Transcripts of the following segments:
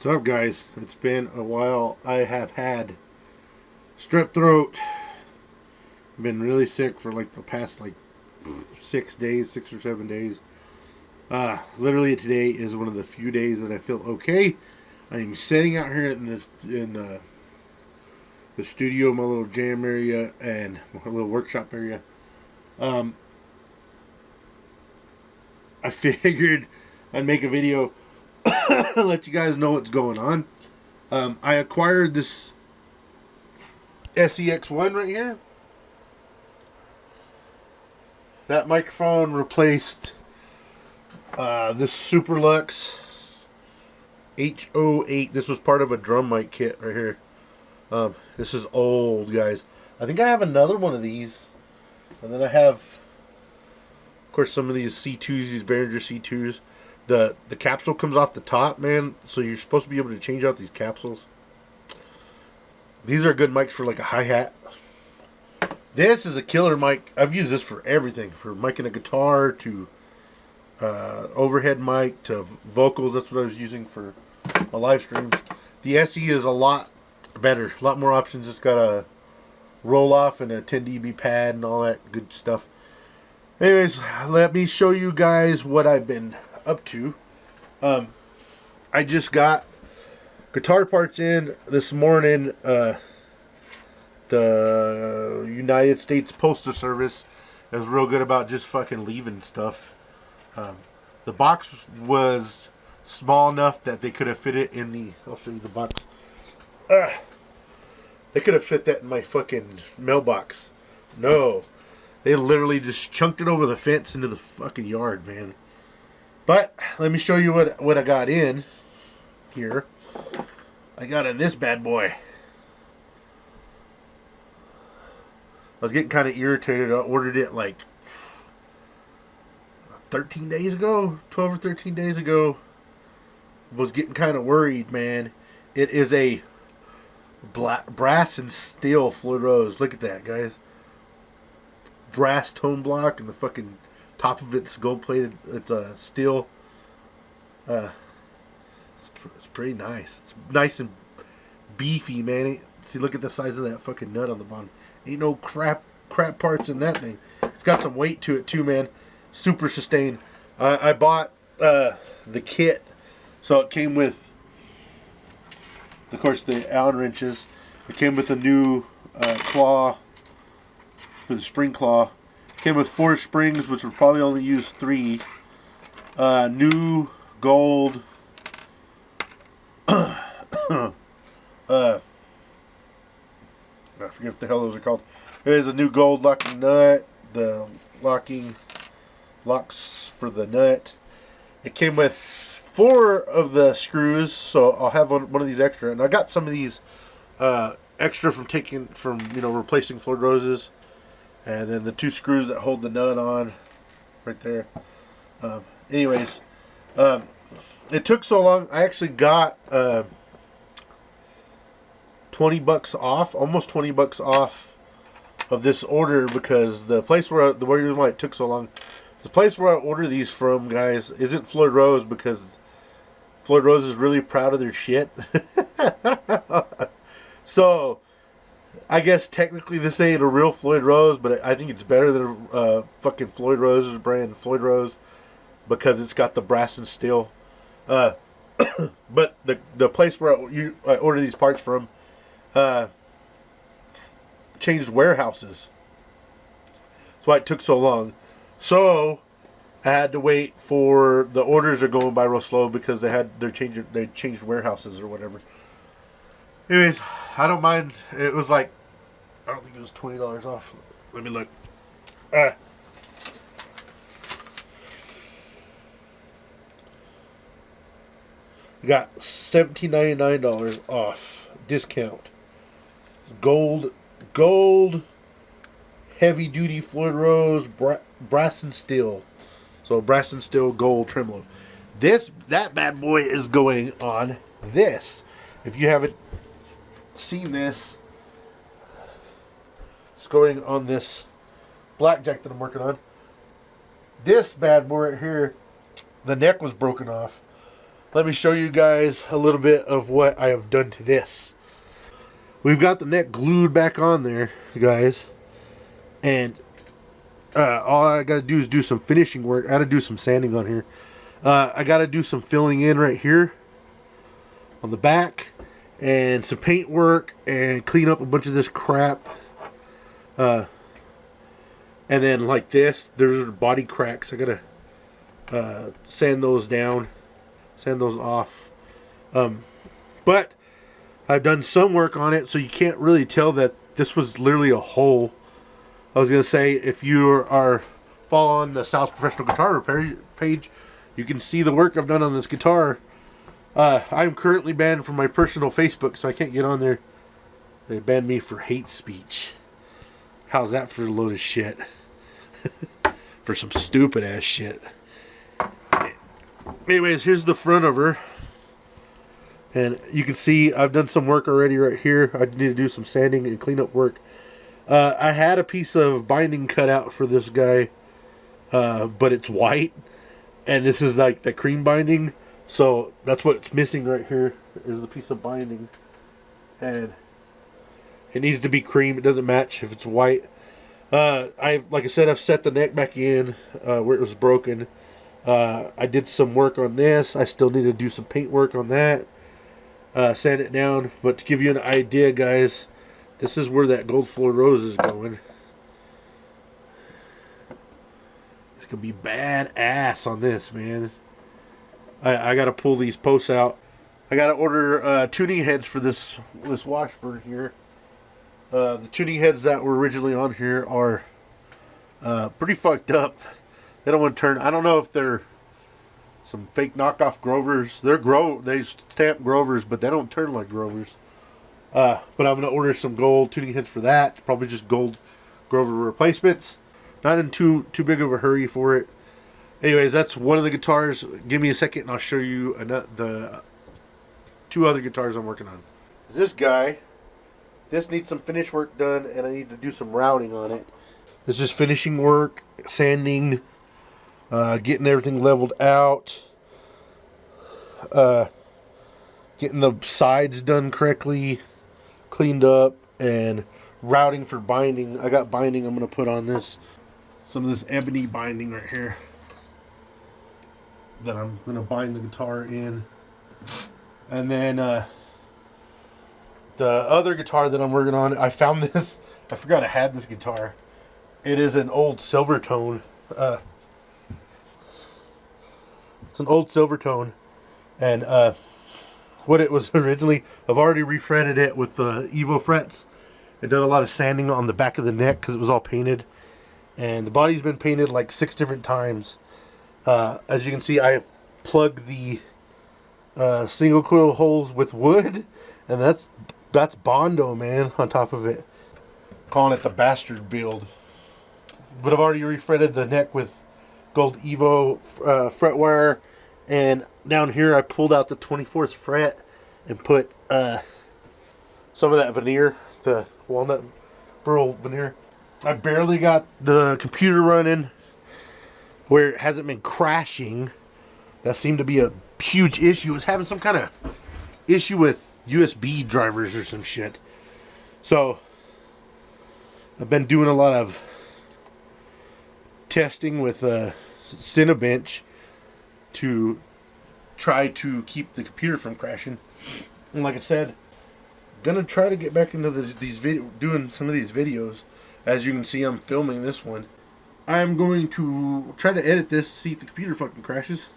What's up, guys? It's been a while. I have had strep throat. Been really sick for like the past 6 days, 6 or 7 days. Literally today is one of the few days that I feel okay. I'm sitting out here in the studio, my little jam area and my little workshop area. I figured I'd make a video, let you guys know what's going on. I acquired this SEX1 right here. That microphone replaced this Superlux H08. This was part of a drum mic kit right here. This is old, guys. I think I have another one of these. And then I have, of course, some of these C2s, these Behringer C2s. The capsule comes off the top, man. So you're supposed to be able to change out these capsules. These are good mics for like a hi-hat. This is a killer mic. I've used this for everything. For micing a guitar to overhead mic to vocals. That's what I was using for my live streams. The SE is a lot better. A lot more options. It's got a roll off and a 10 dB pad and all that good stuff. Anyways, let me show you guys what I've been up to. I just got guitar parts in this morning. The United States Postal Service is real good about just fucking leaving stuff. The box was small enough that they could have fit it in the... I'll show you the box. They could have fit that in my fucking mailbox. No. They literally just chunked it over the fence into the fucking yard, man. But let me show you what I got in here. I got in this bad boy. I was getting kind of irritated. I ordered it like 13 days ago, 12 or 13 days ago. Was getting kind of worried, man. It is a brass and steel Floyd Rose. Look at that, guys. Brass tone block, and the fucking top of it's gold plated. It's steel. It's pretty nice. It's nice and beefy, man. See, look at the size of that fucking nut on the bottom. Ain't no crap parts in that thing. It's got some weight to it too, man. Super sustained. I bought the kit, so it came with, of course, the Allen wrenches. It came with a new claw for the spring claw. It came with 4 springs, which would probably only use 3. New gold. I forget what the hell those are called. It is a new gold locking nut. The locking locks for the nut. It came with 4 of the screws, so I'll have one of these extra. And I got some of these extra from replacing Floyd Roses. And then the 2 screws that hold the nut on, right there. Anyways, it took so long. I actually got $20 off, almost $20 off of this order, because the place where it took so long, the place where I order these from, guys, isn't Floyd Rose, because Floyd Rose is really proud of their shit. So I guess technically this ain't a real Floyd Rose, but I think it's better than fucking Floyd Rose's brand, Floyd Rose, because it's got the brass and steel. But the place where I order these parts from changed warehouses. That's why it took so long. So I had to wait for the orders are going by real slow because they changed warehouses or whatever. Anyways, I don't mind. It was like, I don't think it was $20 off. Let me look. I got $17.99 off discount. It's gold heavy duty Floyd Rose brass and steel. So brass and steel gold tremolo. That bad boy is going on this. If you haven't seen this, it's going on this blackjack that I'm working on. This bad boy right here, the neck was broken off. let me show you guys a little bit of what I have done to this. We've got the neck glued back on there, guys. And all I got to do is do some finishing work. I got to do some sanding on here. I got to do some filling in right here on the back. And some paint work. And clean up a bunch of this crap. And then like this, there's body cracks. I got to sand those down. Sand those off. But I've done some work on it, so you can't really tell that this was literally a hole. I was going to say, if you are following the South Professional Guitar Repair page, you can see the work I've done on this guitar. I'm currently banned from my personal Facebook, so I can't get on there. They banned me for hate speech. How's that for a load of shit? For some stupid ass shit. Anyways, here's the front of her. And you can see I've done some work already right here. I need to do some sanding and cleanup work. I had a piece of binding cut out for this guy, but it's white, and this is like the cream binding, so that's what's missing right here is a piece of binding, and it needs to be cream. It doesn't match if it's white. Like I said, I've set the neck back in where it was broken. I did some work on this. I still need to do some paint work on that, sand it down. But to give you an idea, guys, this is where that gold Floyd Rose is going. It's going to be badass on this, man. I got to pull these posts out. I got to order tuning heads for this Washburn here. The tuning heads that were originally on here are pretty fucked up. They don't want to turn. I don't know if they're some fake knockoff Grovers. They stamp Grovers, but they don't turn like Grovers. But I'm going to order some gold tuning heads for that. Probably just gold Grover replacements. Not in too big of a hurry for it. Anyways, that's one of the guitars. Give me a second and I'll show you the two other guitars I'm working on. This guy, this needs some finish work done, and I need to do some routing on it. It's just finishing work, sanding, getting everything leveled out, getting the sides done correctly, cleaned up, and routing for binding. I got binding I'm going to put on this. Some of this ebony binding right here that I'm going to bind the guitar in. And then the other guitar that I'm working on, I found this. I forgot I had this guitar. It is an old Silvertone. It's an old Silvertone. And what it was originally, I've already refretted it with the Evo frets. I done a lot of sanding on the back of the neck because it was all painted. And the body's been painted like 6 different times. As you can see, I have plugged the single coil holes with wood. And that's Bondo, man, on top of it. Calling it the bastard build. But I've already refretted the neck with gold Evo fret wire. And down here I pulled out the 24th fret and put some of that veneer, the walnut burl veneer. I barely got the computer running where it hasn't been crashing. That seemed to be a huge issue. It was having some kind of issue with USB drivers or some shit. So I've been doing a lot of testing with Cinebench to try to keep the computer from crashing. And like I said, gonna try to get back into doing some of these videos. As you can see, I'm filming this one. I'm going to try to edit this, see if the computer fucking crashes.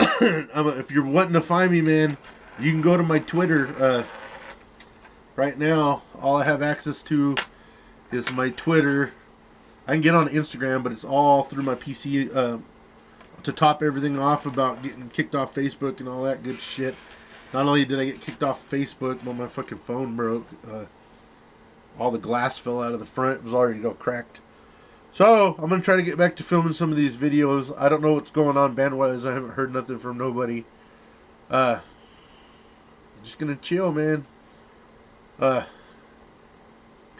If you're wanting to find me, man, you can go to my Twitter. Right now, all I have access to is my Twitter. I can get on Instagram, but it's all through my PC. To top everything off about getting kicked off Facebook and all that good shit. Not only did I get kicked off Facebook, but my fucking phone broke. All the glass fell out of the front. It was already all cracked. So, I'm going to try to get back to filming some of these videos. I don't know what's going on band-wise. I haven't heard nothing from nobody. Just going to chill, man. Try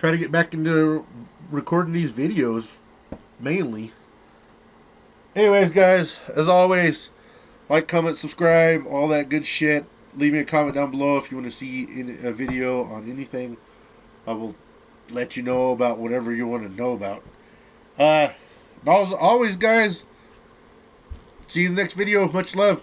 to get back into recording these videos, mainly. Anyways, guys, as always, Like, comment, subscribe, all that good shit. Leave me a comment down below if you want to see a video on anything. I will let you know about whatever you want to know about. As always, guys, see you in the next video. Much love.